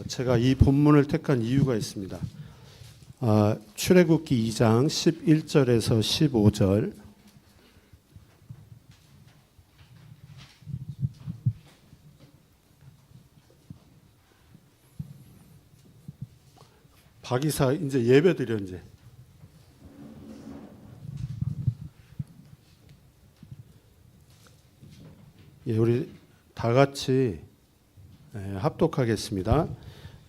제가 이 본문을 택한 이유가 있습니다. 출애굽기 2장 11절에서 15절. 박이사 이제 예배드려 이제. 우리 다 같이 합독하겠습니다.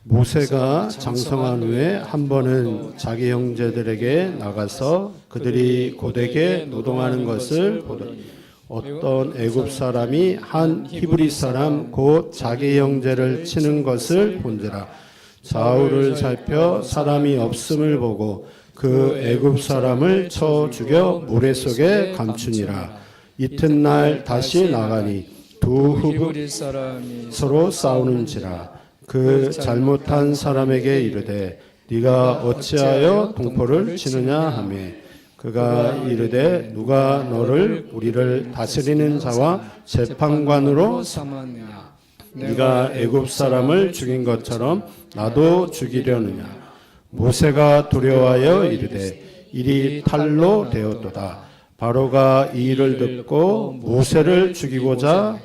모세가 장성한 후에 한 번은 자기 형제들에게 나가서 그들이 고되게 노동하는 것을 보더니 어떤 애굽 사람이 한 히브리 사람 곧 자기 형제를 치는 것을 본지라. 좌우를 살펴 사람이 없음을 보고 그 애굽 사람을 쳐 죽여 모래 속에 감추니라. 이튿날 다시 나가니 두 후브 서로 싸우는지라. 그 잘못한 사람에게 이르되 네가 어찌하여 동포를 치느냐 하며 그가 이르되 누가 너를 우리를 다스리는 자와 재판관으로 삼았느냐. 네가 애굽 사람을 죽인 것처럼 나도 죽이려느냐. 모세가 두려워하여 이르되 일이 탈로 되었도다. 바로가 이 일을 듣고 모세를 죽이고자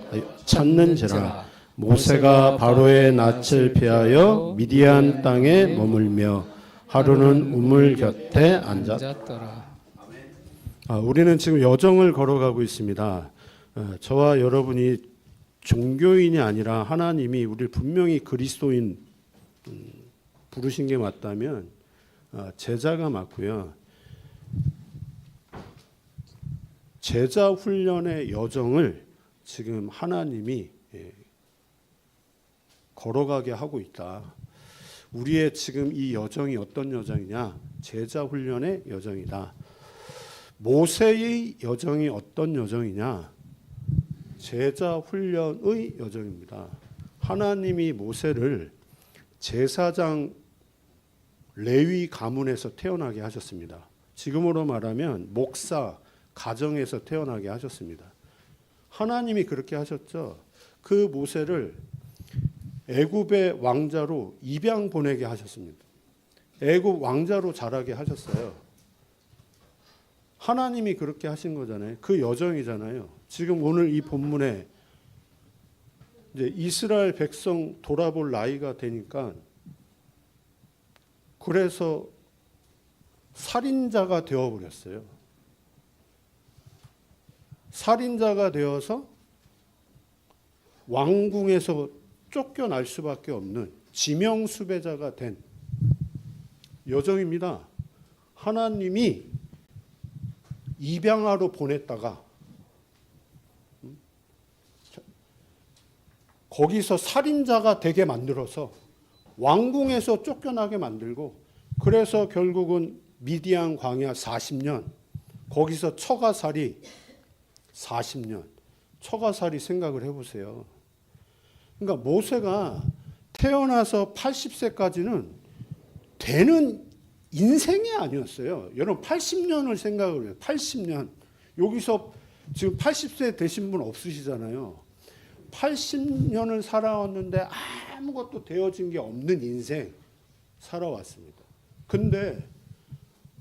찾는지라. 모세가 바로의 낯을 피하여 미디안 땅에 머물며 하루는 우물 곁에 앉았더라. 우리는 지금 여정을 걸어가고 있습니다. 저와 여러분이 종교인이 아니라 하나님이 우리를 분명히 그리스도인 부르신 게 맞다면 제자가 맞고요. 제자 훈련의 여정을 지금 하나님이 걸어가게 하고 있다. 우리의 지금 이 여정이 어떤 여정이냐? 제자 훈련의 여정이다. 모세의 여정이 어떤 여정이냐? 제자 훈련의 여정입니다. 하나님이 모세를 제사장 레위 가문에서 태어나게 하셨습니다. 지금으로 말하면 목사 가정에서 태어나게 하셨습니다. 하나님이 그렇게 하셨죠. 그 모세를 애굽의 왕자로 입양 보내게 하셨습니다. 애굽 왕자로 자라게 하셨어요. 하나님이 그렇게 하신 거잖아요. 그 여정이잖아요. 지금 오늘 이 본문에 이제 이스라엘 백성 돌아볼 나이가 되니까 그래서 살인자가 되어버렸어요. 살인자가 되어서 왕궁에서 쫓겨날 수밖에 없는 지명수배자가 된 여정입니다. 하나님이 입양하러 보냈다가 거기서 살인자가 되게 만들어서 왕궁에서 쫓겨나게 만들고 그래서 결국은 미디안 광야 40년 거기서 처가살이 40년 처가살이 생각을 해보세요. 그러니까 모세가 태어나서 80세까지는 되는 인생이 아니었어요. 여러분 80년을 생각을 해요. 80년. 여기서 지금 80세 되신 분 없으시잖아요. 80년을 살아왔는데 아무것도 되어진 게 없는 인생 살아왔습니다. 근데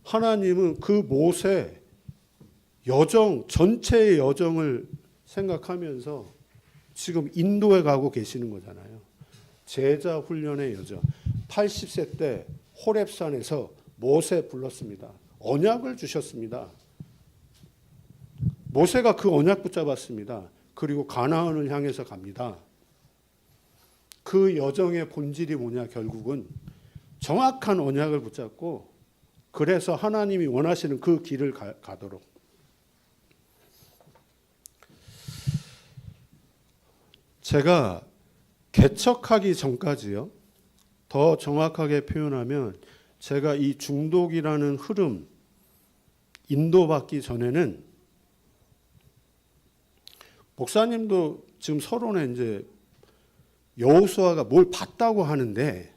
하나님은 그 모세 여정 전체의 여정을 생각하면서 지금 인도에 가고 계시는 거잖아요. 제자 훈련의 여정. 80세 때 호렙산에서 모세 불렀습니다. 언약을 주셨습니다. 모세가 그 언약 붙잡았습니다. 그리고 가나안을 향해서 갑니다. 그 여정의 본질이 뭐냐? 결국은 정확한 언약을 붙잡고 그래서 하나님이 원하시는 그 길을 가도록. 제가 개척하기 전까지요. 더 정확하게 표현하면 제가 이 중독이라는 흐름 인도받기 전에는 목사님도 지금 서론에 이제 여호수아가 뭘 봤다고 하는데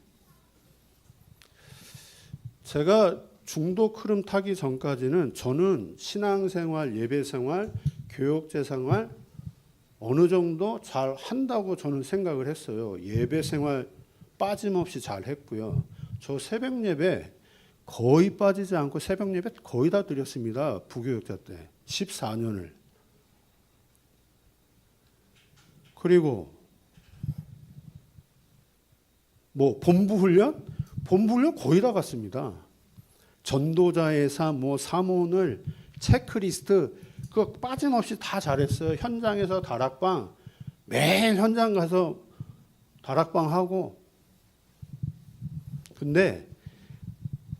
제가 중독 흐름 타기 전까지는 저는 신앙생활, 예배생활, 교육제생활 어느 정도 잘 한다고 저는 생각을 했어요. 예배생활 빠짐없이 잘 했고요. 저 새벽 예배 거의 빠지지 않고 새벽 예배 거의 다 드렸습니다. 부교육자 때 14년을. 그리고 뭐 본부 훈련 거의 다 갔습니다. 전도자의 삶, 뭐 사모늘, 체크리스트 그거 빠짐없이 다 잘했어요. 현장에서 다락방 매일 현장 가서 다락방 하고. 근데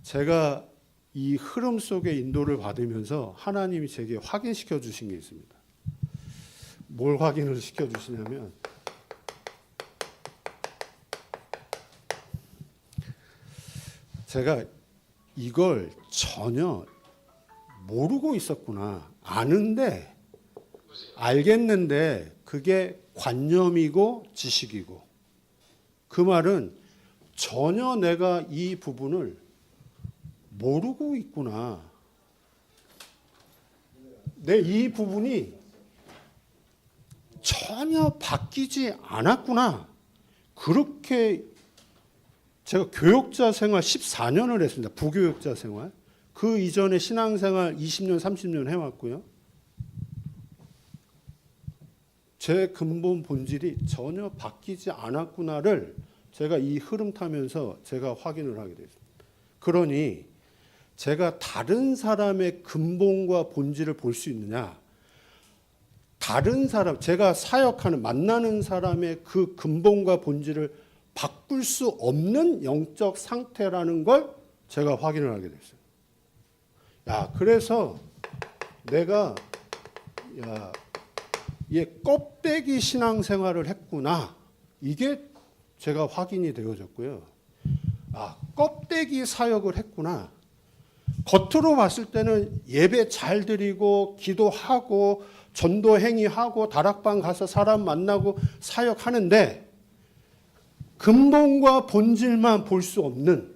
제가 이 흐름 속에 인도를 받으면서 하나님이 제게 확인시켜 주신 게 있습니다. 뭘 확인을 시켜 주시냐면 제가 이걸 전혀 모르고 있었구나. 아는데 알겠는데 그게 관념이고 지식이고, 그 말은 전혀 내가 이 부분을 모르고 있구나. 내 이 부분이 전혀 바뀌지 않았구나. 그렇게 제가 교육자 생활 14년을 했습니다. 부교육자 생활. 그 이전에 신앙생활 20년, 30년 해왔고요. 제 근본 본질이 전혀 바뀌지 않았구나를 제가 이 흐름 타면서 제가 확인을 하게 됐습니다. 그러니 제가 다른 사람의 근본과 본질을 볼 수 있느냐? 다른 사람, 제가 사역하는, 만나는 사람의 그 근본과 본질을 바꿀 수 없는 영적 상태라는 걸 제가 확인을 하게 됐어요. 야, 그래서 내가 얘 껍데기 신앙생활을 했구나. 이게 제가 확인이 되어졌고요. 아, 껍데기 사역을 했구나. 겉으로 봤을 때는 예배 잘 드리고 기도하고 전도 행위하고 다락방 가서 사람 만나고 사역하는데 근본과 본질만 볼 수 없는,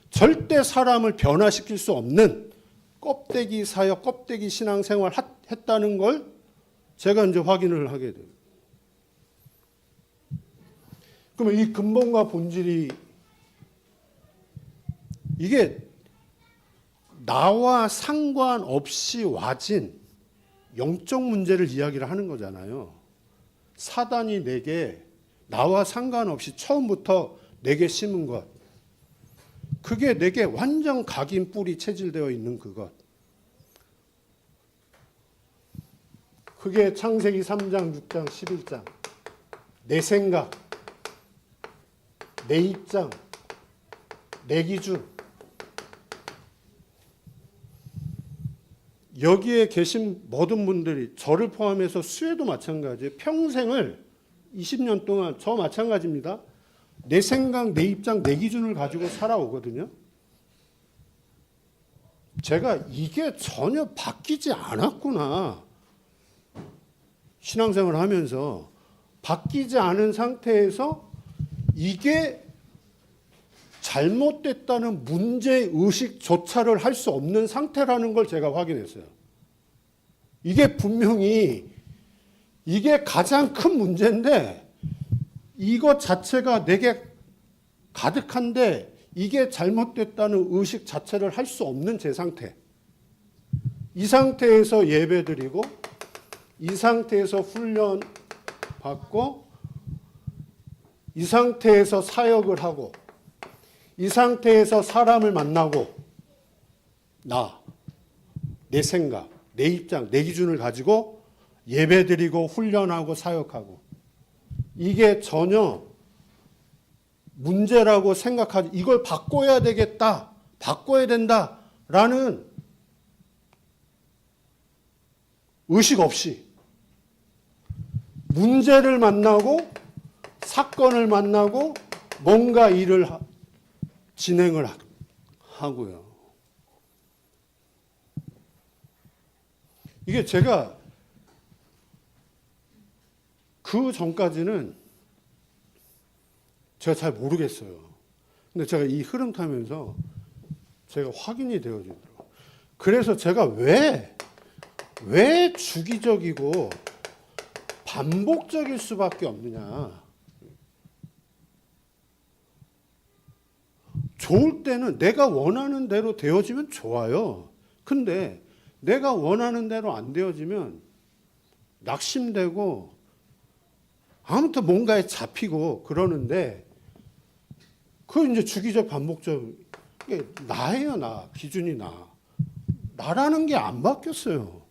절대 사람을 변화시킬 수 없는 껍데기 사역, 껍데기 신앙생활 했다는 걸 제가 이제 확인을 하게 돼요. 그러면 이 근본과 본질이 이게 나와 상관없이 와진 영적 문제를 이야기를 하는 거잖아요. 사단이 내게 나와 상관없이 처음부터 내게 심은 것, 그게 내게 완전 각인 뿌리 체질되어 있는 그것, 그게 창세기 3장, 6장, 11장 내 생각, 내 입장, 내 기준. 여기에 계신 모든 분들이 저를 포함해서 수혜도 마찬가지예요. 평생을 20년 동안 저 마찬가지입니다. 내 생각, 내 입장, 내 기준을 가지고 살아오거든요. 제가 이게 전혀 바뀌지 않았구나. 신앙생활을 하면서 바뀌지 않은 상태에서 이게 잘못됐다는 문제의식조차를 할 수 없는 상태라는 걸 제가 확인했어요. 이게 분명히 이게 가장 큰 문제인데 이것 자체가 내게 가득한데 이게 잘못됐다는 의식 자체를 할 수 없는 제 상태. 이 상태에서 예배드리고 이 상태에서 훈련 받고 이 상태에서 사역을 하고 이 상태에서 사람을 만나고 내 생각, 내 입장, 내 기준을 가지고 예배드리고 훈련하고 사역하고 이게 전혀 문제라고 생각하지, 이걸 바꿔야 되겠다, 바꿔야 된다라는 의식 없이 문제를 만나고 사건을 만나고 뭔가 일을 진행을 하고요. 이게 제가 그 전까지는 제가 잘 모르겠어요. 근데 제가 이 흐름 타면서 제가 확인이 되어지더라고요. 그래서 제가 왜 주기적이고 반복적일 수밖에 없느냐. 좋을 때는 내가 원하는 대로 되어지면 좋아요. 근데 내가 원하는 대로 안 되어지면 낙심되고 아무튼 뭔가에 잡히고 그러는데 그 이제 주기적 반복적 이게 나예요, 나. 기준이 나. 나라는 게 안 바뀌었어요.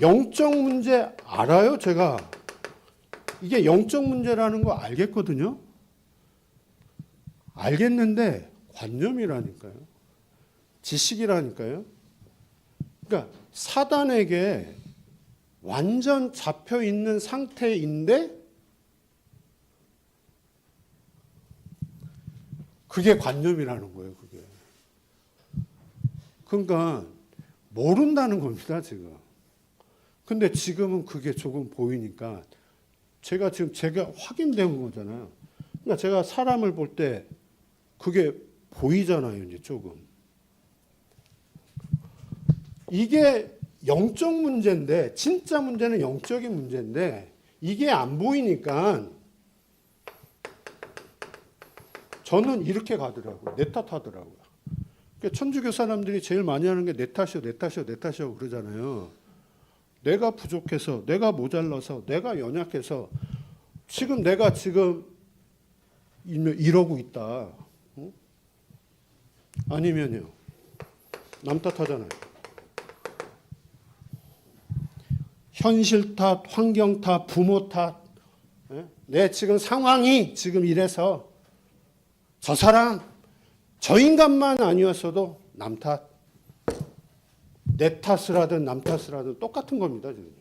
영적 문제 알아요, 제가. 이게 영적 문제라는 거 알겠거든요. 알겠는데 관념이라니까요. 지식이라니까요. 그러니까 사단에게 완전 잡혀 있는 상태인데 그게 관념이라는 거예요, 그게. 그러니까 모른다는 겁니다, 지금. 근데 지금은 그게 조금 보이니까 제가 확인된 거잖아요. 그러니까 제가 사람을 볼 때 그게 보이잖아요, 이제 조금. 이게 영적 문제인데, 진짜 문제는 영적인 문제인데, 이게 안 보이니까 저는 이렇게 가더라고요. 내 탓하더라고요. 그러니까 천주교 사람들이 제일 많이 하는 게 내 탓이요, 내 탓이요, 내 탓이요 그러잖아요. 내가 부족해서, 내가 모자라서, 내가 연약해서, 내가 이러고 있다. 아니면요, 남 탓하잖아요. 현실 탓, 환경 탓, 부모 탓. 내 지금 상황이 지금 이래서 저 사람, 저 인간만 아니었어도 남 탓. 내 탓을 하든 남 탓을 하든 똑같은 겁니다, 지금.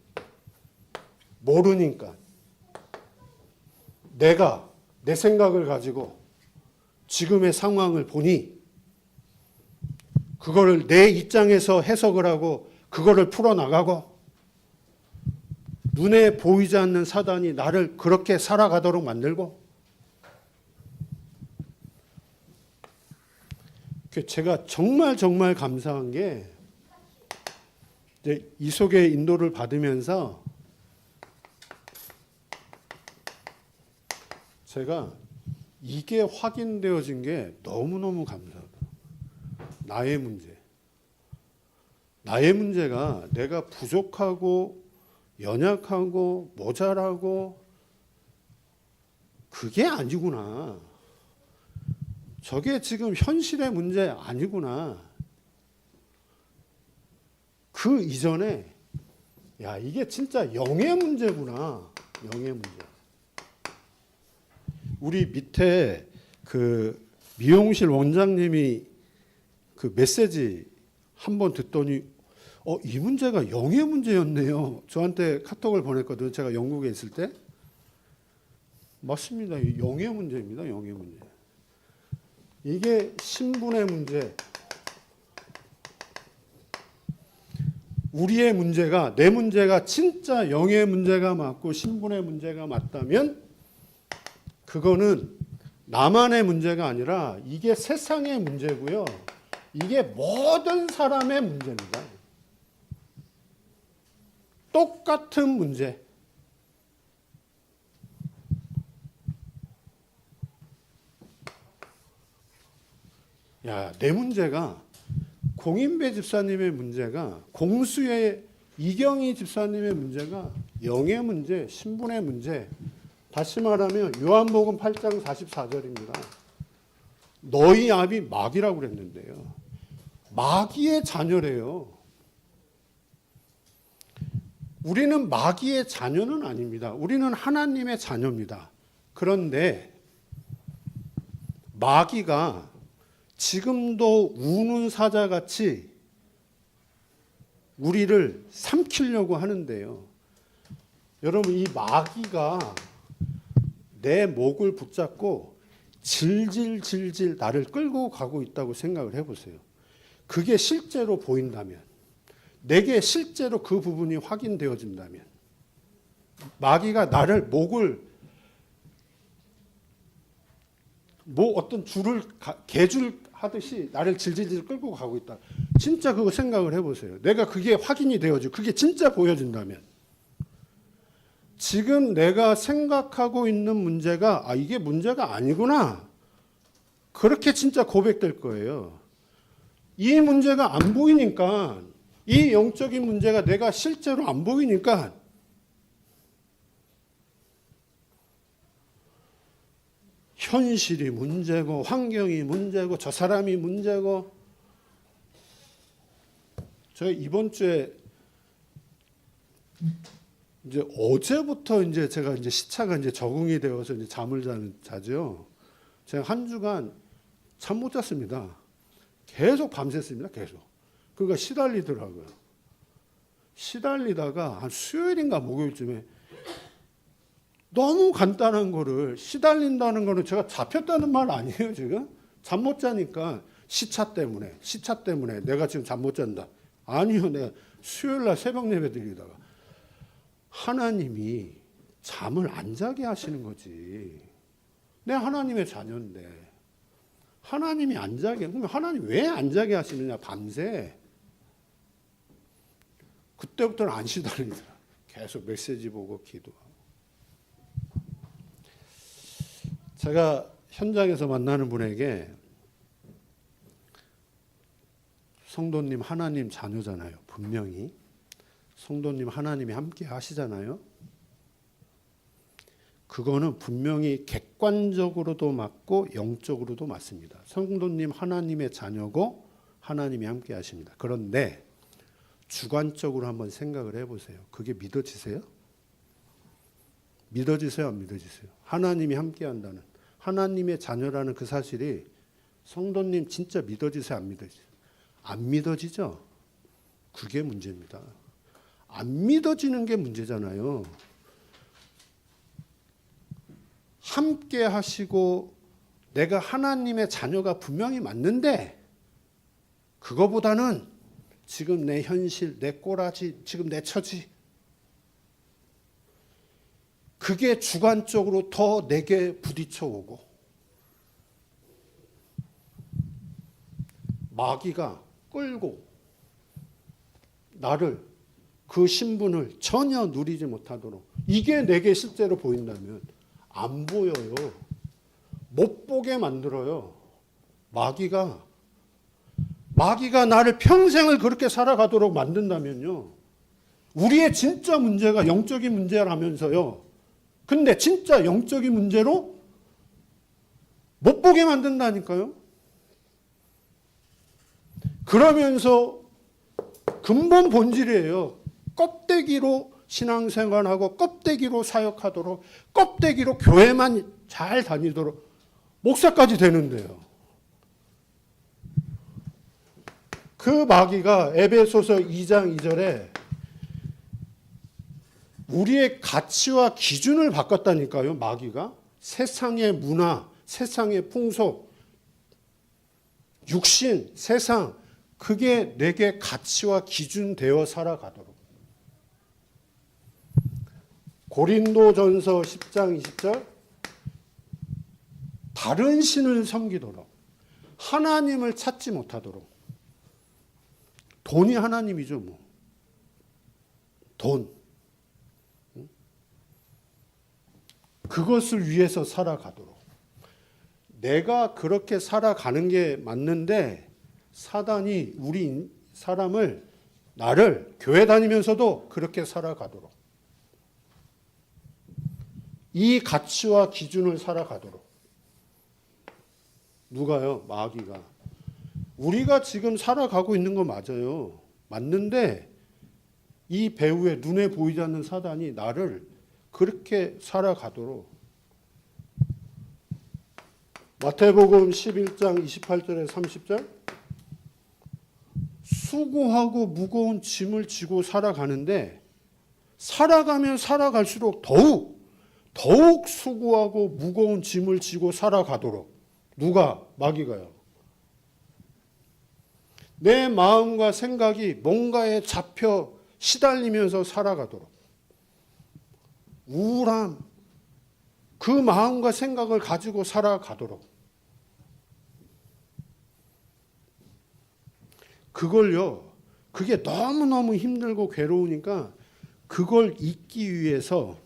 모르니까. 내가 내 생각을 가지고 지금의 상황을 보니 그거를 내 입장에서 해석을 하고 그거를 풀어나가고 눈에 보이지 않는 사단이 나를 그렇게 살아가도록 만들고 제가 정말 감사한 게 이제 이속의 인도를 받으면서 제가 이게 확인되어진 게 너무너무 감사하다. 나의 문제. 나의 문제가 내가 부족하고 연약하고 모자라고 그게 아니구나. 저게 지금 현실의 문제 아니구나. 그 이전에 야, 이게 진짜 영의 문제구나. 영의 문제. 우리 밑에 그 미용실 원장님이 그 메시지 한번 듣더니 이 문제가 영의 문제였네요. 저한테 카톡을 보냈거든요. 제가 영국에 있을 때. 맞습니다. 영의 문제입니다. 영의 문제. 이게 신분의 문제. 우리의 문제가, 내 문제가 진짜 영의 문제가 맞고 신분의 문제가 맞다면 그거는 나만의 문제가 아니라 이게 세상의 문제고요. 이게 모든 사람의 문제입니다. 똑같은 문제. 야, 내 문제가 공인배 집사님의 문제가 공수의 이경희 집사님의 문제가 영의 문제, 신분의 문제. 다시 말하면 요한복음 8장 44절입니다. 너희 아비 마귀라고 그랬는데요. 마귀의 자녀래요. 우리는 마귀의 자녀는 아닙니다. 우리는 하나님의 자녀입니다. 그런데 마귀가 지금도 우는 사자같이 우리를 삼키려고 하는데요. 여러분, 이 마귀가 내 목을 붙잡고 질질 나를 끌고 가고 있다고 생각을 해보세요. 그게 실제로 보인다면, 내게 실제로 그 부분이 확인되어진다면, 마귀가 나를 목을 어떤 개줄 하듯이 나를 질질 끌고 가고 있다. 진짜 그거 생각을 해보세요. 내가 그게 확인이 되어지고 그게 진짜 보여진다면 지금 내가 생각하고 있는 문제가 이게 문제가 아니구나. 그렇게 진짜 고백될 거예요. 이 문제가 안 보이니까, 이 영적인 문제가 내가 실제로 안 보이니까 현실이 문제고 환경이 문제고 저 사람이 문제고. 제가 이번 주에 이제 어제부터 이제 제가 이제 시차가 이제 적응이 되어서 이제 잠을 자죠. 제가 한 주간 잠 못 잤습니다. 계속 밤샜습니다. 계속. 그러니까 시달리더라고요. 시달리다가 한 수요일인가 목요일쯤에 너무 간단한 거를, 시달린다는 거는 제가 잡혔다는 말 아니에요, 지금? 잠 못 자니까 시차 때문에 내가 지금 잠 못 잔다. 아니요, 내가 수요일 날 새벽 예배 드리다가 하나님이 잠을 안 자게 하시는 거지. 내가 하나님의 자녀인데 하나님이 안 자게, 그러면 하나님 왜 안 자게 하시느냐, 밤새. 그때부터는 안 시달리더라. 계속 메시지 보고 기도하고. 제가 현장에서 만나는 분에게 성도님 하나님 자녀잖아요. 분명히. 성도님 하나님이 함께 하시잖아요. 그거는 분명히 객관적으로도 맞고 영적으로도 맞습니다. 성도님 하나님의 자녀고 하나님이 함께 하십니다. 그런데 주관적으로 한번 생각을 해보세요. 그게 믿어지세요? 믿어지세요? 안 믿어지세요? 하나님이 함께 한다는, 하나님의 자녀라는 그 사실이 성도님 진짜 믿어지세요? 안 믿어지세요? 안 믿어지죠? 그게 문제입니다. 안 믿어지는 게 문제잖아요. 함께 하시고 내가 하나님의 자녀가 분명히 맞는데 그거보다는 지금 내 현실, 내 꼬라지, 지금 내 처지, 그게 주관적으로 더 내게 부딪혀 오고 마귀가 끌고 나를, 그 신분을 전혀 누리지 못하도록, 이게 내게 실제로 보인다면 안 보여요. 못 보게 만들어요. 마귀가 나를 평생을 그렇게 살아가도록 만든다면요. 우리의 진짜 문제가 영적인 문제라면서요. 근데 진짜 영적인 문제로 못 보게 만든다니까요. 그러면서 근본 본질이에요. 껍데기로 신앙생활하고 껍데기로 사역하도록, 껍데기로 교회만 잘 다니도록 목사까지 되는데요. 그 마귀가 에베소서 2장 2절에 우리의 가치와 기준을 바꿨다니까요. 마귀가 세상의 문화, 세상의 풍속, 육신, 세상, 그게 내게 가치와 기준 되어 살아가도록. 고린도전서 10장 20절, 다른 신을 섬기도록, 하나님을 찾지 못하도록. 돈이 하나님이죠, 뭐. 돈. 그것을 위해서 살아가도록. 내가 그렇게 살아가는 게 맞는데 사단이 우리 사람을, 나를 교회 다니면서도 그렇게 살아가도록, 이 가치와 기준을 살아가도록. 누가요? 마귀가. 우리가 지금 살아가고 있는 거 맞아요. 맞는데 이 배후에 눈에 보이지 않는 사단이 나를 그렇게 살아가도록. 마태복음 11장 28절에 30절, 수고하고 무거운 짐을 지고 살아가는데 살아가면 살아갈수록 더욱 수고하고 무거운 짐을 지고 살아가도록. 누가? 마귀가요. 내 마음과 생각이 뭔가에 잡혀 시달리면서 살아가도록. 우울함, 그 마음과 생각을 가지고 살아가도록. 그걸요, 그게 너무너무 힘들고 괴로우니까 그걸 잊기 위해서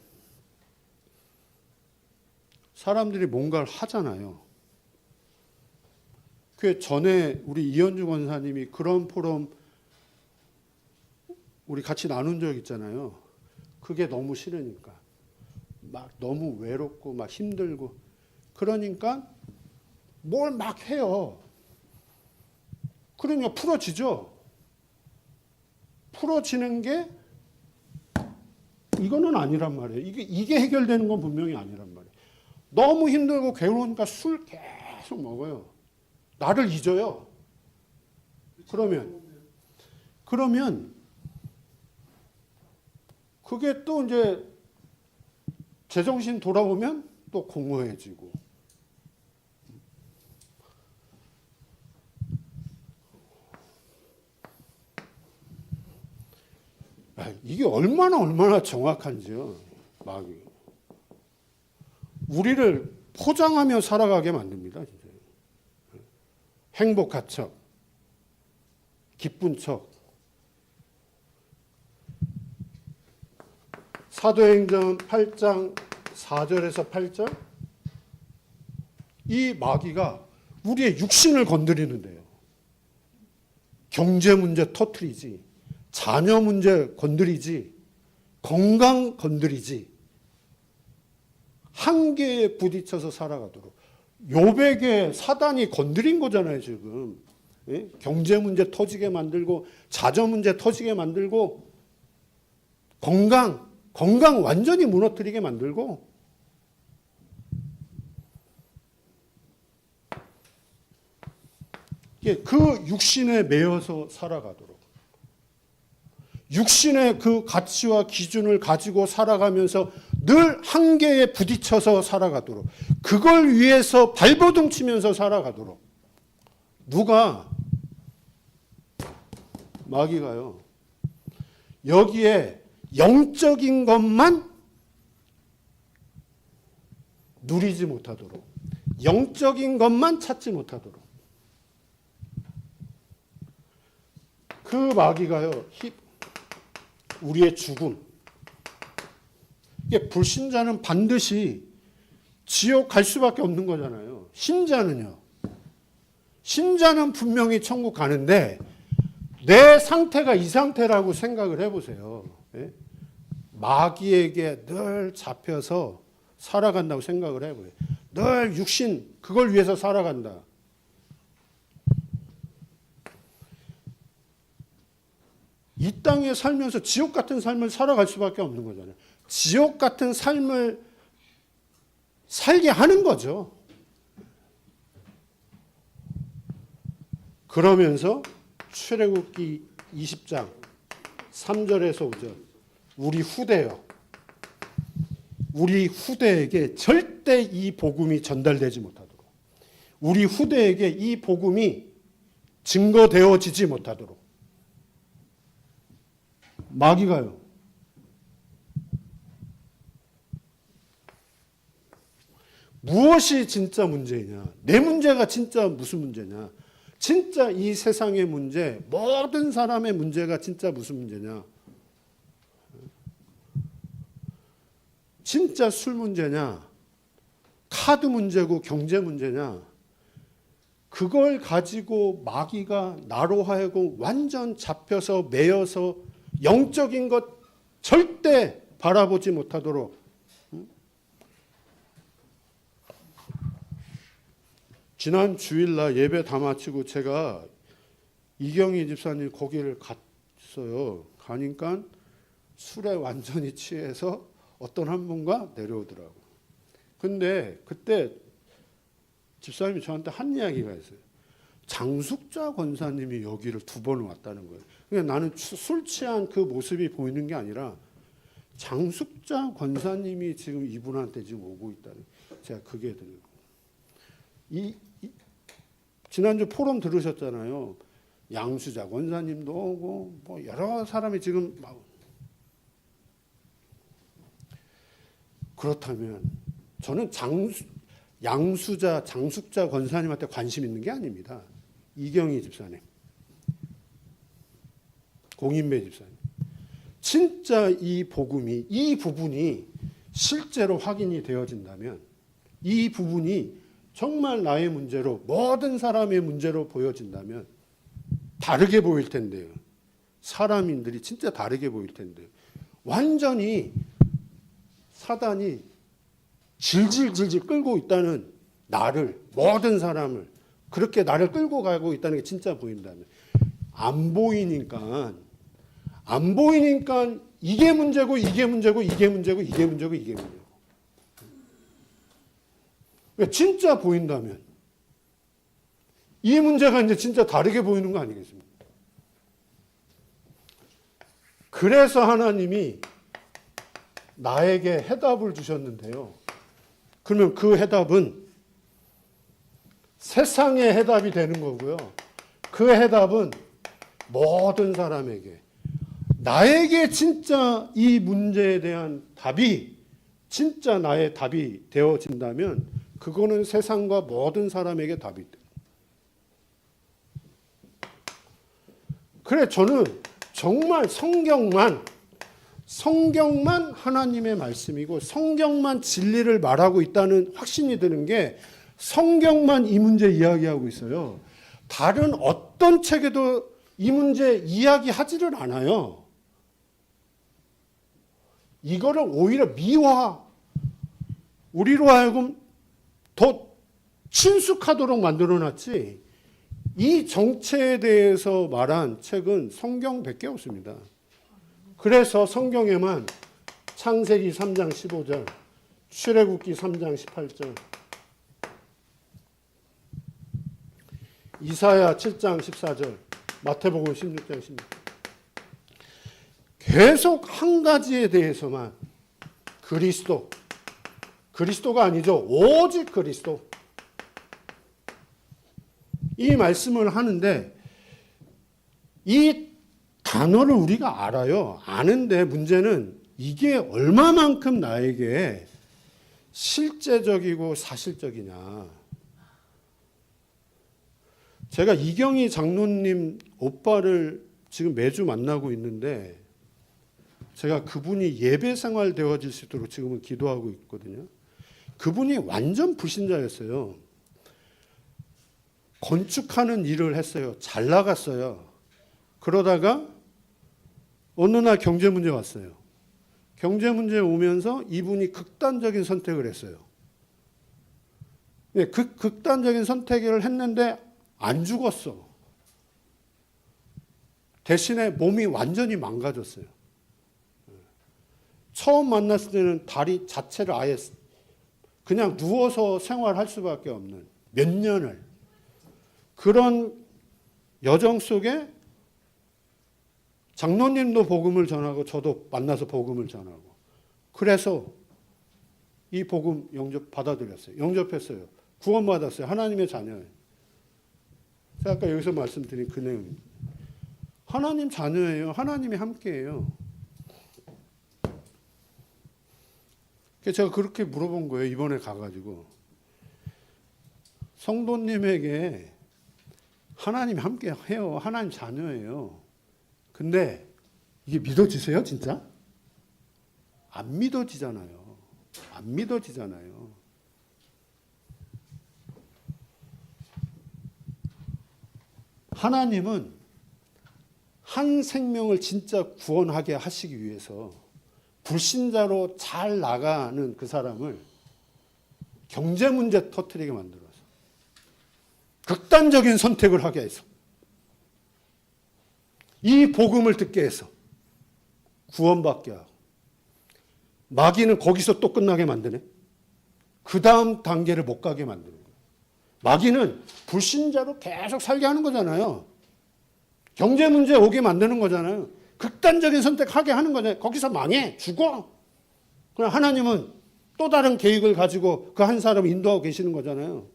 사람들이 뭔가를 하잖아요. 그 전에 우리 이현주 권사님이 그런 포럼 우리 같이 나눈 적 있잖아요. 그게 너무 싫으니까. 막 너무 외롭고 막 힘들고. 그러니까 뭘 막 해요. 그러니까 풀어지죠. 풀어지는 게 이거는 아니란 말이에요. 이게 해결되는 건 분명히 아니란 말이에요. 너무 힘들고 괴로우니까 술 계속 먹어요. 나를 잊어요. 그러면 그게 또 이제 제정신 돌아오면 또 공허해지고. 이게 얼마나 정확한지요. 마귀. 우리를 포장하며 살아가게 만듭니다. 진짜. 행복한 척, 기쁜 척. 사도행전 8장 4절에서 8절. 이 마귀가 우리의 육신을 건드리는데요. 경제 문제 터뜨리지, 자녀 문제 건드리지, 건강 건드리지, 한계에 부딪혀서 살아가도록. 욥에게 사단이 건드린 거잖아요, 지금. 예? 경제 문제 터지게 만들고, 자녀 문제 터지게 만들고, 건강 완전히 무너뜨리게 만들고, 그 육신에 매여서 살아가도록. 육신의 그 가치와 기준을 가지고 살아가면서 늘 한계에 부딪혀서 살아가도록. 그걸 위해서 발버둥 치면서 살아가도록. 누가? 마귀가요. 여기에 영적인 것만 누리지 못하도록. 영적인 것만 찾지 못하도록. 그 마귀가요. 우리의 죽음. 이게 불신자는 반드시 지옥 갈 수밖에 없는 거잖아요. 신자는요. 신자는 분명히 천국 가는데 내 상태가 이 상태라고 생각을 해보세요. 예? 마귀에게 늘 잡혀서 살아간다고 생각을 해보세요. 늘 육신 그걸 위해서 살아간다. 이 땅에 살면서 지옥 같은 삶을 살아갈 수밖에 없는 거잖아요. 지옥 같은 삶을 살게 하는 거죠. 그러면서 출애굽기 20장 3절에서 5절 우리 후대요. 우리 후대에게 절대 이 복음이 전달되지 못하도록, 우리 후대에게 이 복음이 증거되어지지 못하도록 마귀가요. 무엇이 진짜 문제냐? 내 문제가 진짜 무슨 문제냐? 진짜 이 세상의 문제, 모든 사람의 문제가 진짜 무슨 문제냐? 진짜 술 문제냐? 카드 문제고 경제 문제냐? 그걸 가지고 마귀가 나로 하여금 완전 잡혀서 매여서 영적인 것 절대 바라보지 못하도록. 지난 주일날 예배 다 마치고 제가 이경희 집사님 거기를 갔어요. 가니까 술에 완전히 취해서 어떤 한 분과 내려오더라고요. 근데 그때 집사님이 저한테 한 이야기가 있어요. 장숙자 권사님이 여기를 2번 왔다는 거예요. 그러니까 나는 술 취한 그 모습이 보이는 게 아니라 장숙자 권사님이 지금 이분한테 지금 오고 있다는, 제가 그게 들려요. 지난주 포럼 들으셨잖아요. 양수자 권사님도 오고 뭐 여러 사람이 지금 막. 그렇다면 저는 양수자 장숙자 권사님한테 관심 있는 게 아닙니다. 이경희 집사님, 공인배 집사님, 진짜 이 복음이, 이 부분이 실제로 확인이 되어진다면 이 부분이 정말 나의 문제로, 모든 사람의 문제로 보여진다면 다르게 보일 텐데요. 사람인들이 진짜 다르게 보일 텐데요. 완전히 사단이 질질질질 끌고 있다는 나를, 모든 사람을 그렇게 나를 끌고 가고 있다는 게 진짜 보인다면, 안 보이니까 이게 문제고 이게 문제고 이게 문제고 이게 문제고 이게 문제고. 진짜 보인다면 이 문제가 이제 진짜 다르게 보이는 거 아니겠습니까? 그래서 하나님이 나에게 해답을 주셨는데요. 그러면 그 해답은 세상의 해답이 되는 거고요. 그 해답은 모든 사람에게, 나에게 진짜 이 문제에 대한 답이 진짜 나의 답이 되어진다면 그거는 세상과 모든 사람에게 답이 돼. 그래, 저는 정말 성경만 하나님의 말씀이고 성경만 진리를 말하고 있다는 확신이 드는 게, 성경만 이 문제 이야기하고 있어요. 다른 어떤 책에도 이 문제 이야기하지를 않아요. 이거를 오히려 우리로 하여금 더 친숙하도록 만들어놨지, 이 정체에 대해서 말한 책은 성경밖에 없습니다. 그래서 성경에만 창세기 3장 15절, 출애굽기 3장 18절, 이사야 7장 14절, 마태복음 16장 16절, 계속 한 가지에 대해서만 그리스도가 아니죠. 오직 그리스도. 이 말씀을 하는데 이 단어를 우리가 알아요. 아는데 문제는 이게 얼마만큼 나에게 실제적이고 사실적이냐. 제가 이경희 장로님 오빠를 지금 매주 만나고 있는데, 제가 그분이 예배 생활 되어질 수 있도록 지금은 기도하고 있거든요. 그분이 완전 불신자였어요. 건축하는 일을 했어요. 잘 나갔어요. 그러다가 어느 날 경제 문제 왔어요. 경제 문제 오면서 이분이 극단적인 선택을 했어요. 네, 그 극단적인 선택을 했는데 안 죽었어. 대신에 몸이 완전히 망가졌어요. 처음 만났을 때는 다리 자체를 아예 그냥 누워서 생활할 수밖에 없는 몇 년을, 그런 여정 속에 장로님도 복음을 전하고 저도 만나서 복음을 전하고, 그래서 이 복음 받아들였어요. 영접했어요. 구원받았어요. 하나님의 자녀예요. 제가 아까 여기서 말씀드린 그 내용입니다. 하나님 자녀예요. 하나님이 함께해요. 제가 그렇게 물어본 거예요. 이번에 가가지고. 성도님에게 하나님이 함께해요. 하나님 자녀예요. 근데 이게 믿어지세요? 진짜? 안 믿어지잖아요. 안 믿어지잖아요. 하나님은 한 생명을 진짜 구원하게 하시기 위해서 불신자로 잘 나가는 그 사람을 경제 문제 터뜨리게 만들어서 극단적인 선택을 하게 해서 이 복음을 듣게 해서 구원받게 하고, 마귀는 거기서 또 끝나게 만드네. 그 다음 단계를 못 가게 만드는 거예요. 마귀는 불신자로 계속 살게 하는 거잖아요. 경제 문제 오게 만드는 거잖아요. 극단적인 선택하게 하는 거잖아요. 거기서 망해, 죽어. 그럼 하나님은 또 다른 계획을 가지고 그 한 사람을 인도하고 계시는 거잖아요.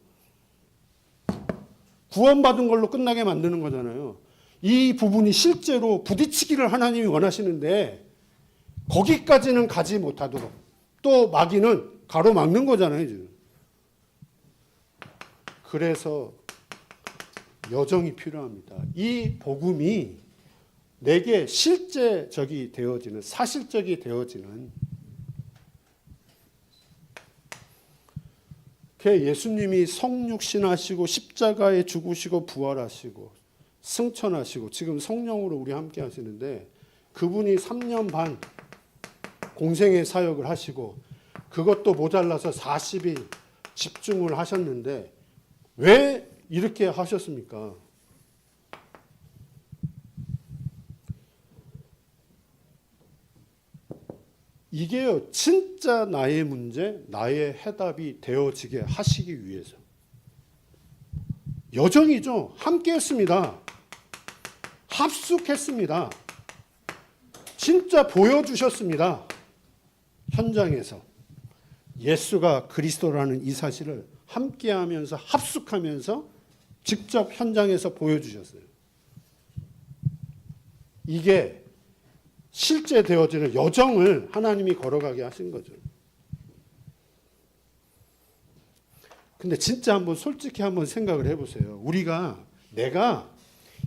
구원받은 걸로 끝나게 만드는 거잖아요. 이 부분이 실제로 부딪히기를 하나님이 원하시는데 거기까지는 가지 못하도록 또 마귀는 가로막는 거잖아요, 지금. 그래서 여정이 필요합니다. 이 복음이 내게 실제적이 되어지는, 사실적이 되어지는, 예수님이 성육신하시고 십자가에 죽으시고 부활하시고 승천하시고 지금 성령으로 우리 함께 하시는데 그분이 3년 반 공생의 사역을 하시고 그것도 모자라서 40일 집중을 하셨는데 왜 이렇게 하셨습니까? 이게요, 진짜 나의 문제, 나의 해답이 되어지게 하시기 위해서. 여정이죠. 함께 했습니다. 합숙했습니다. 진짜 보여주셨습니다. 현장에서. 예수가 그리스도라는 이 사실을 함께하면서 합숙하면서 직접 현장에서 보여주셨어요. 이게 실제 되어지는 여정을 하나님이 걸어가게 하신 거죠. 근데 진짜 한번 솔직히 한번 생각을 해보세요. 내가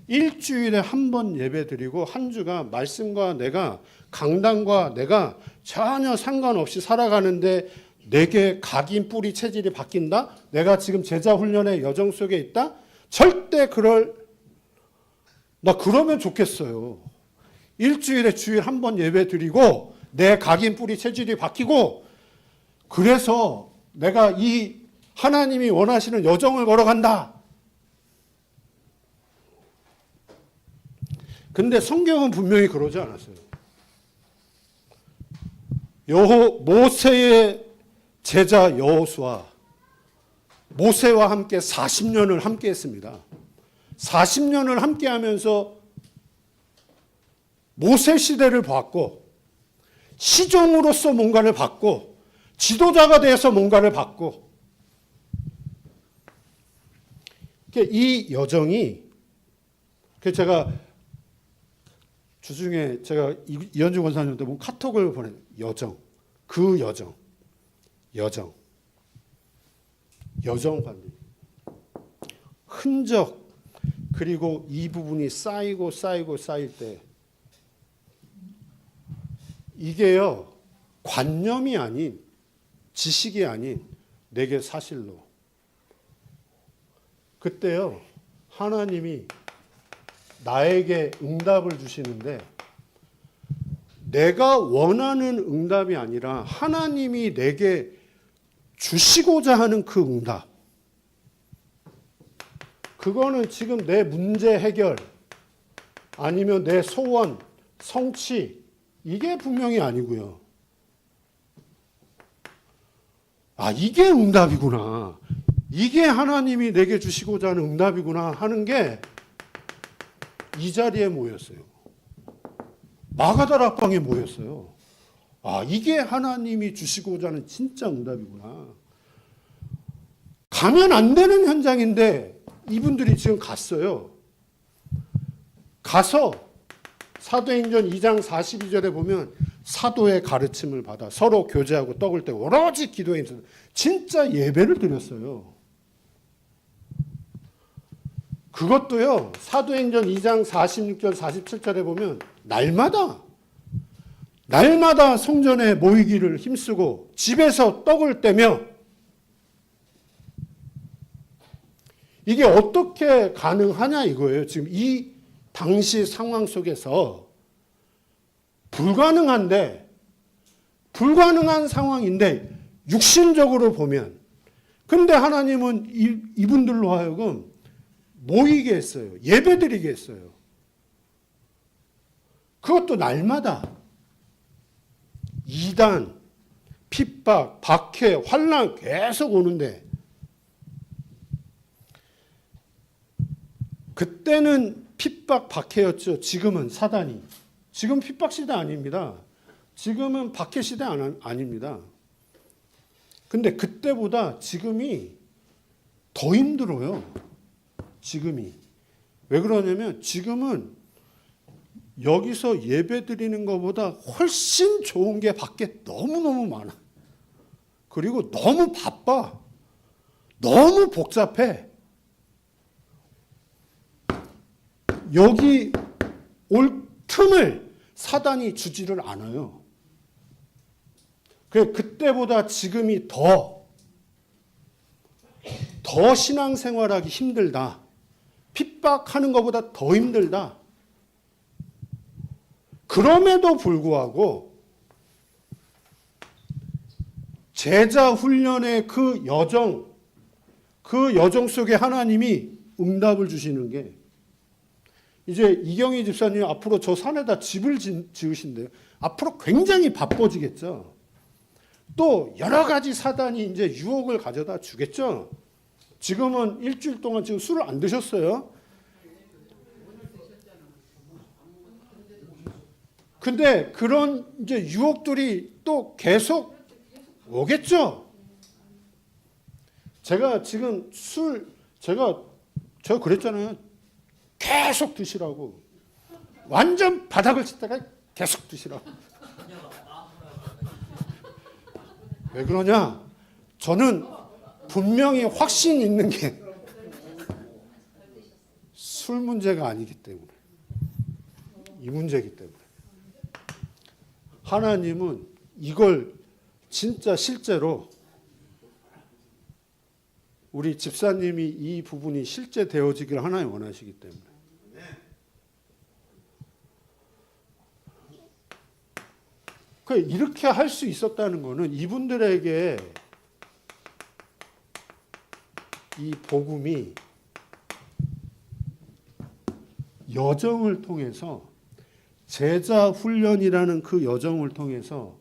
일주일에 한 번 예배 드리고 한 주가 말씀과 내가 강단과 내가 전혀 상관없이 살아가는데 내게 각인 뿌리 체질이 바뀐다? 내가 지금 제자 훈련의 여정 속에 있다? 절대 나 그러면 좋겠어요. 일주일에 주일 한 번 예배 드리고 내 각인 뿌리 체질이 바뀌고 그래서 내가 이 하나님이 원하시는 여정을 걸어간다. 근데 성경은 분명히 그러지 않았어요. 모세의 제자 여호수아, 모세와 함께 40년을 함께 했습니다. 40년을 함께 하면서 모세 시대를 봤고 시종으로서 뭔가를 받고 지도자가 돼서 뭔가를 받고 이 여정이 제가 주중에 제가 이현주 권사님한테 본 카톡을 보낸 여정, 그 여정 관리 흔적 그리고 이 부분이 쌓이고 쌓일 때 이게요 관념이 아닌 지식이 아닌 내게 사실로 그때요 하나님이 나에게 응답을 주시는데 내가 원하는 응답이 아니라 하나님이 내게 주시고자 하는 그 응답 그거는 지금 내 문제 해결 아니면 내 소원 성취 이게 분명히 아니고요. 이게 응답이구나. 이게 하나님이 내게 주시고자 하는 응답이구나 하는 게 이 자리에 모였어요. 마가다락 방에 모였어요. 이게 하나님이 주시고자 하는 진짜 응답이구나. 가면 안 되는 현장인데 이분들이 지금 갔어요. 가서 사도행전 2장 42절에 보면 사도의 가르침을 받아 서로 교제하고 떡을 떼고 오로지 기도에 힘써 진짜 예배를 드렸어요. 그것도요. 사도행전 2장 46절 47절에 보면 날마다 성전에 모이기를 힘쓰고 집에서 떡을 떼며 이게 어떻게 가능하냐 이거예요. 지금 이 당시 상황 속에서 불가능한 상황인데 육신적으로 보면 근데 하나님은 이분들로 하여금 모이게 했어요. 예배드리게 했어요. 그것도 날마다 이단, 핍박, 박해, 환난 계속 오는데 그때는 핍박, 박해였죠. 지금은 사단이. 지금 핍박 시대 아닙니다. 지금은 박해 시대 아닙니다. 근데 그때보다 지금이 더 힘들어요. 지금이. 왜 그러냐면 지금은 여기서 예배 드리는 것보다 훨씬 좋은 게 밖에 너무너무 많아. 그리고 너무 바빠. 너무 복잡해. 여기 올 틈을 사단이 주지를 않아요. 그때보다 지금이 더 더 신앙생활하기 힘들다. 핍박하는 것보다 더 힘들다. 그럼에도 불구하고 제자 훈련의 그 여정 속에 하나님이 응답을 주시는 게, 이제 이경희 집사님 앞으로 저 산에다 집을 지으신대요. 앞으로 굉장히 바빠지겠죠. 또 여러 가지 사단이 이제 유혹을 가져다 주겠죠. 지금은 일주일 동안 지금 술을 안 드셨어요. 근데 그런 이제 유혹들이 또 계속 오겠죠. 제가 지금 제가 그랬잖아요. 계속 드시라고. 완전 바닥을 치다가 계속 드시라고. 왜 그러냐? 저는 분명히 확신 있는 게 술 문제가 아니기 때문에, 이 문제이기 때문에. 하나님은 이걸 진짜 실제로 우리 집사님이 이 부분이 실제 되어지기를 하나님 원하시기 때문에. 이렇게 할 수 있었다는 것은 이분들에게 이 복음이 여정을 통해서, 제자 훈련이라는 그 여정을 통해서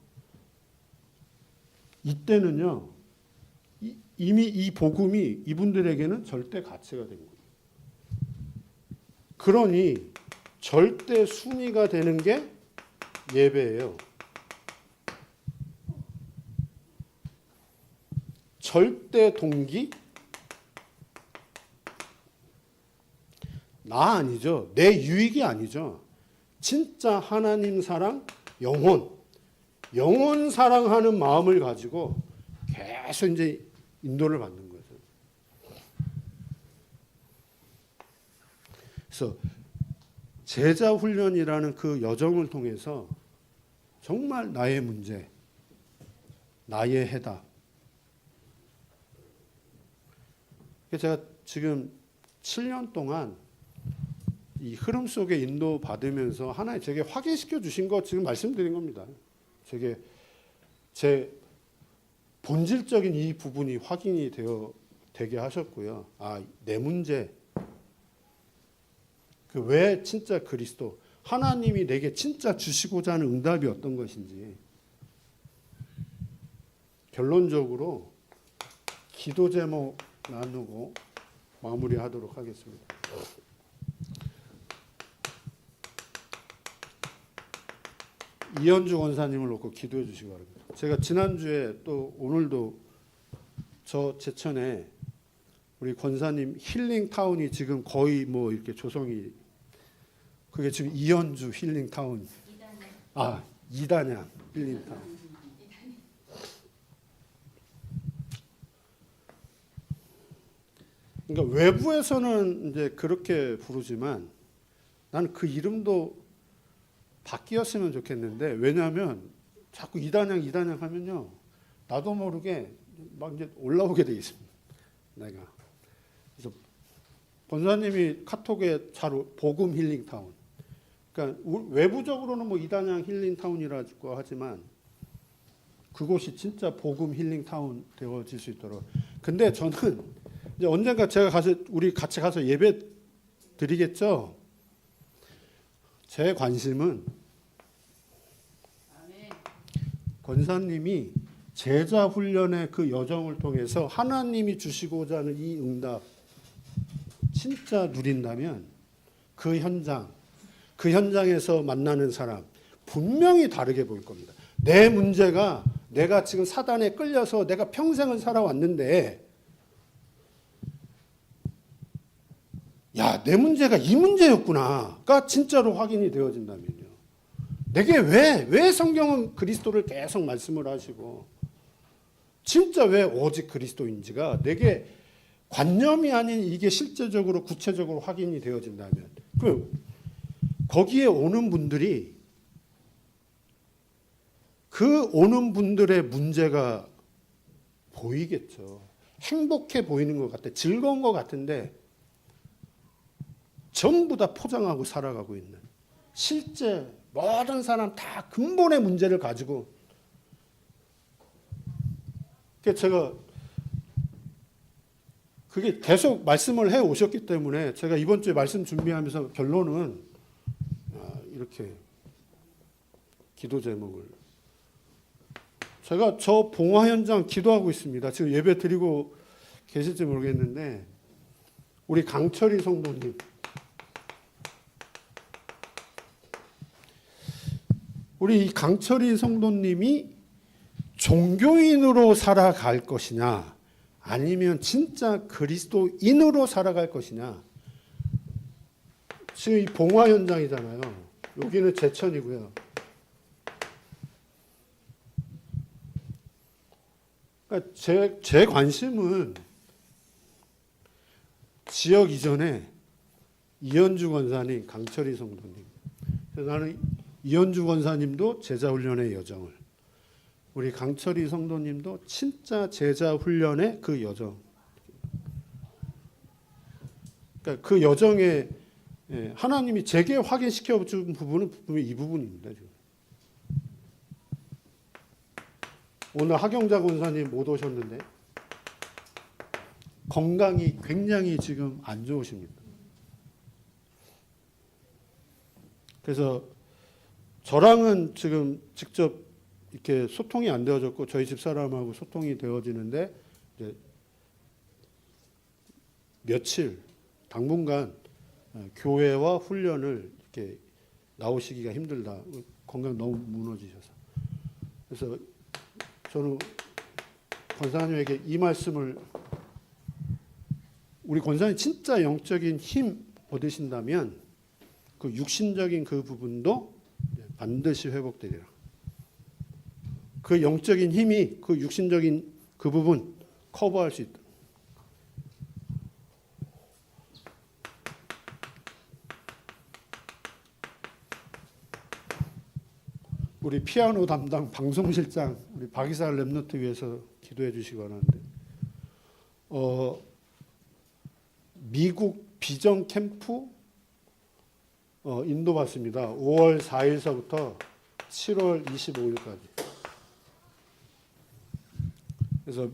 이때는요, 이미 이 복음이 이분들에게는 절대 가치가 된 거예요. 그러니 절대 순위가 되는 게 예배예요. 절대 동기? 나 아니죠. 내 유익이 아니죠. 진짜 하나님 사랑, 영혼 사랑하는 마음을 가지고 계속 이제 인도를 받는 거죠. 그래서 제자 훈련이라는 그 여정을 통해서 정말 나의 문제, 나의 해답. 제가 지금 7년 동안 이 흐름 속에 인도 받으면서 하나님 제게 확인시켜 주신 것 지금 말씀드린 겁니다. 제 본질적인 이 부분이 확인이 되게 하셨고요. 내 문제. 왜 진짜 그리스도, 하나님이 내게 진짜 주시고자 하는 응답이 어떤 것인지. 결론적으로 기도 제목 나누고 마무리하도록 하겠습니다. 이현주 권사님을 놓고 기도해 주시기 바랍니다. 제가 지난주에 또 오늘도 저 제천에 우리 권사님 힐링타운이 지금 거의 뭐 이렇게 조성이, 그게 지금 이현주 힐링타운, 이단양 힐링타운. 그러니까 외부에서는 이제 그렇게 부르지만 나는 그 이름도 바뀌었으면 좋겠는데, 왜냐하면 자꾸 이단양 하면요, 나도 모르게 막 이제 올라오게 돼 있습니다. 내가. 그래서 권사님이 카톡에 복음 힐링타운. 그러니까 외부적으로는 뭐 이단양 힐링타운이라고 하지만 그곳이 진짜 복음 힐링타운 되어질 수 있도록. 근데 저는 이제 언젠가 우리 같이 가서 예배 드리겠죠. 제 관심은 권사님이 제자 훈련의 그 여정을 통해서 하나님이 주시고자 하는 이 응답 진짜 누린다면 그 현장에서 만나는 사람 분명히 다르게 보일 겁니다. 내 문제가, 내가 지금 사단에 끌려서 내가 평생을 살아왔는데, 내 문제가 이 문제였구나가 진짜로 확인이 되어진다면요. 내게 왜 성경은 그리스도를 계속 말씀을 하시고 진짜 왜 오직 그리스도인지가 내게 관념이 아닌 이게 실제적으로 구체적으로 확인이 되어진다면, 거기에 오는 분들이 그 오는 분들의 문제가 보이겠죠. 행복해 보이는 것 같아. 즐거운 것 같은데 전부 다 포장하고 살아가고 있는, 실제 모든 사람 다 근본의 문제를 가지고. 제가 그게 계속 말씀을 해 오셨기 때문에 제가 이번 주에 말씀 준비하면서 결론은 이렇게 기도 제목을, 제가 저 봉화 현장 기도하고 있습니다. 지금 예배 드리고 계실지 모르겠는데 우리 강철희 성도님, 우리 이 강철희 성도님이 종교인으로 살아갈 것이냐 아니면 진짜 그리스도인으로 살아갈 것이냐. 지금 이 봉화 현장이잖아요. 여기는 제천이고요. 그러니까 제 관심은 지역 이전에 이현주 권사님, 강철희 성도님. 그래서 나는 이현주 권사님도 제자훈련의 여정을, 우리 강철희 성도님도 진짜 제자훈련의 그 여정. 그러니까 그 여정에 하나님이 제게 확인시켜 준 부분은 이 부분입니다. 지금. 오늘 하경자 권사님 못 오셨는데 건강이 굉장히 지금 안 좋으십니다. 그래서 저랑은 지금 직접 이렇게 소통이 안 되어졌고 저희 집사람하고 소통이 되어지는데 이제 며칠 당분간 교회와 훈련을 이렇게 나오시기가 힘들다. 건강 너무 무너지셔서. 그래서 저는 권사님에게 이 말씀을, 우리 권사님 진짜 영적인 힘 얻으신다면 그 육신적인 그 부분도 반드시 회복되리라. 그 영적인 힘이 그 육신적인 그 부분 커버할 수 있다. 우리 피아노 담당 방송실장 우리 박이사 랩노트 위해서 기도해 주시기 바라는데, 미국 비전 캠프 인도 받습니다. 5월 4일서부터 7월 25일까지. 그래서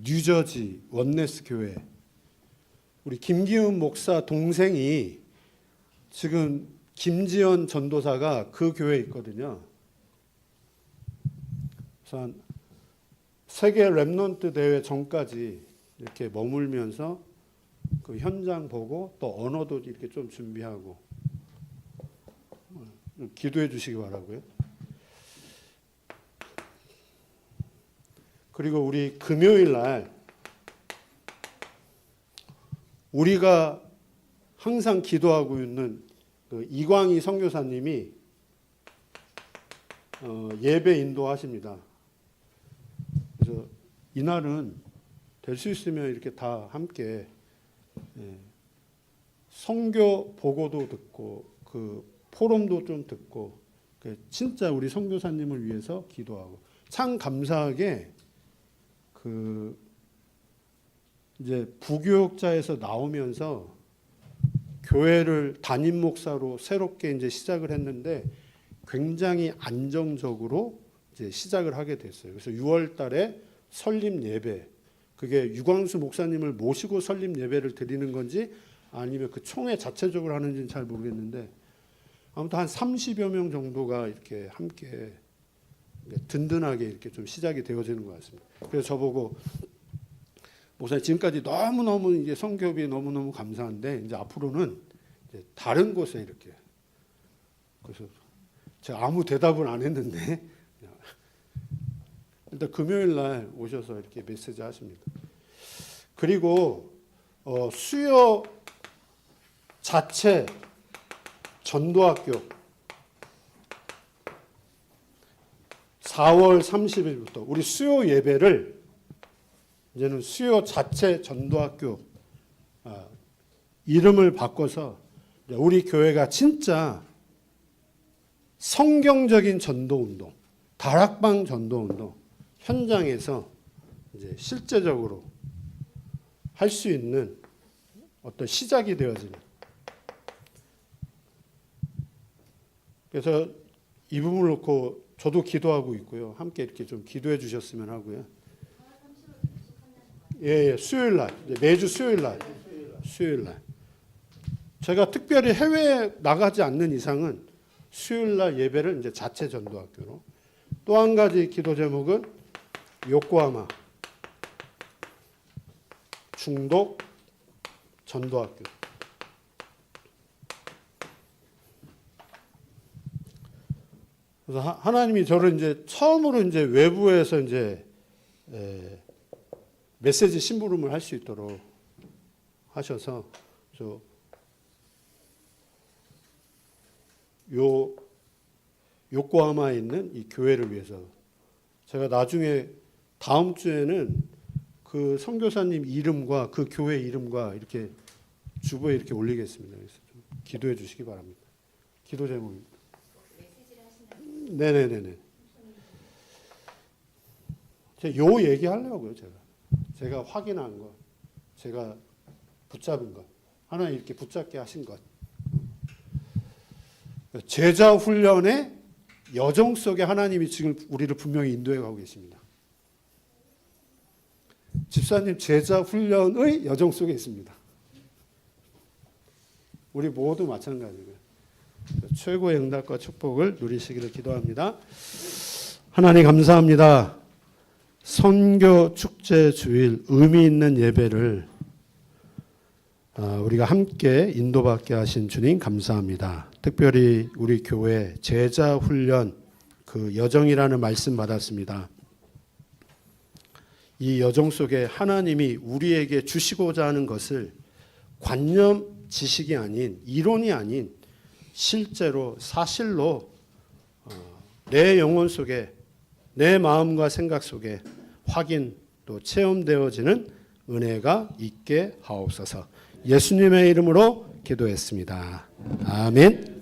뉴저지 원네스 교회, 우리 김기훈 목사 동생이 지금 김지연 전도사가 그 교회에 있거든요. 그래서 세계 랩넌트 대회 전까지 이렇게 머물면서 그 현장 보고 또 언어도 이렇게 좀 준비하고 기도해 주시기 바라고요. 그리고 우리 금요일 날 우리가 항상 기도하고 있는 그 이광희 선교사님이 예배 인도하십니다. 그래서 이날은 될 수 있으면 이렇게 다 함께 선교 보고도 듣고 그 포럼도 좀 듣고 진짜 우리 선교사님을 위해서 기도하고, 참 감사하게 그 이제 부교육자에서 나오면서 교회를 담임 목사로 새롭게 이제 시작을 했는데 굉장히 안정적으로 이제 시작을 하게 됐어요. 그래서 6월 달에 설립 예배, 그게 유광수 목사님을 모시고 설립 예배를 드리는 건지 아니면 그 총회 자체적으로 하는지는 잘 모르겠는데 아무튼 한 30여 명 정도가 이렇게 함께 든든하게 이렇게 좀 시작이 되어지는 것 같습니다. 그래서 저보고 목사님 지금까지 너무너무 이제 선교비 너무너무 감사한데 이제 앞으로는 이제 다른 곳에 이렇게, 그래서 제가 아무 대답을 안 했는데 일단 금요일 날 오셔서 이렇게 메시지 하십니다. 그리고 수요 자체 전도학교 4월 30일부터 우리 수요 예배를 이제는 수요 자체 전도학교 이름을 바꿔서 우리 교회가 진짜 성경적인 전도운동, 다락방 전도운동 현장에서 이제 실제적으로 할 수 있는 어떤 시작이 되어지는. 그래서 이 부분을 놓고 저도 기도하고 있고요. 함께 이렇게 좀 기도해 주셨으면 하고요. 예, 수요일 날, 매주 수요일 날. 제가 특별히 해외에 나가지 않는 이상은 수요일 날 예배를 이제 자체 전도학교로. 또 한 가지 기도 제목은 요코하마 중독 전도학교. 그래서 하나님이 저를 이제 처음으로 이제 외부에서 이제 메시지 심부름을 할 수 있도록 하셔서 요코하마에 있는 이 교회를 위해서 제가 나중에 다음 주에는 그 선교사님 이름과 그 교회 이름과 이렇게 주보에 이렇게 올리겠습니다. 그래서 좀 기도해 주시기 바랍니다. 기도 제목입니다. 네네네네. 제가 요 얘기 하려고요. 제가 확인한 것, 제가 붙잡은 것, 하나님 이렇게 붙잡게 하신 것. 제자 훈련의 여정 속에 하나님이 지금 우리를 분명히 인도해 가고 계십니다. 집사님 제자 훈련의 여정 속에 있습니다. 우리 모두 마찬가지고요. 최고의 응답과 축복을 누리시기를 기도합니다. 하나님 감사합니다. 선교 축제 주일 의미 있는 예배를 우리가 함께 인도받게 하신 주님 감사합니다. 특별히 우리 교회 제자 훈련 그 여정이라는 말씀 받았습니다. 이 여정 속에 하나님이 우리에게 주시고자 하는 것을 관념 지식이 아닌 이론이 아닌 실제로 사실로 내 영혼 속에 내 마음과 생각 속에 확인 또 체험되어지는 은혜가 있게 하옵소서. 예수님의 이름으로 기도했습니다. 아멘.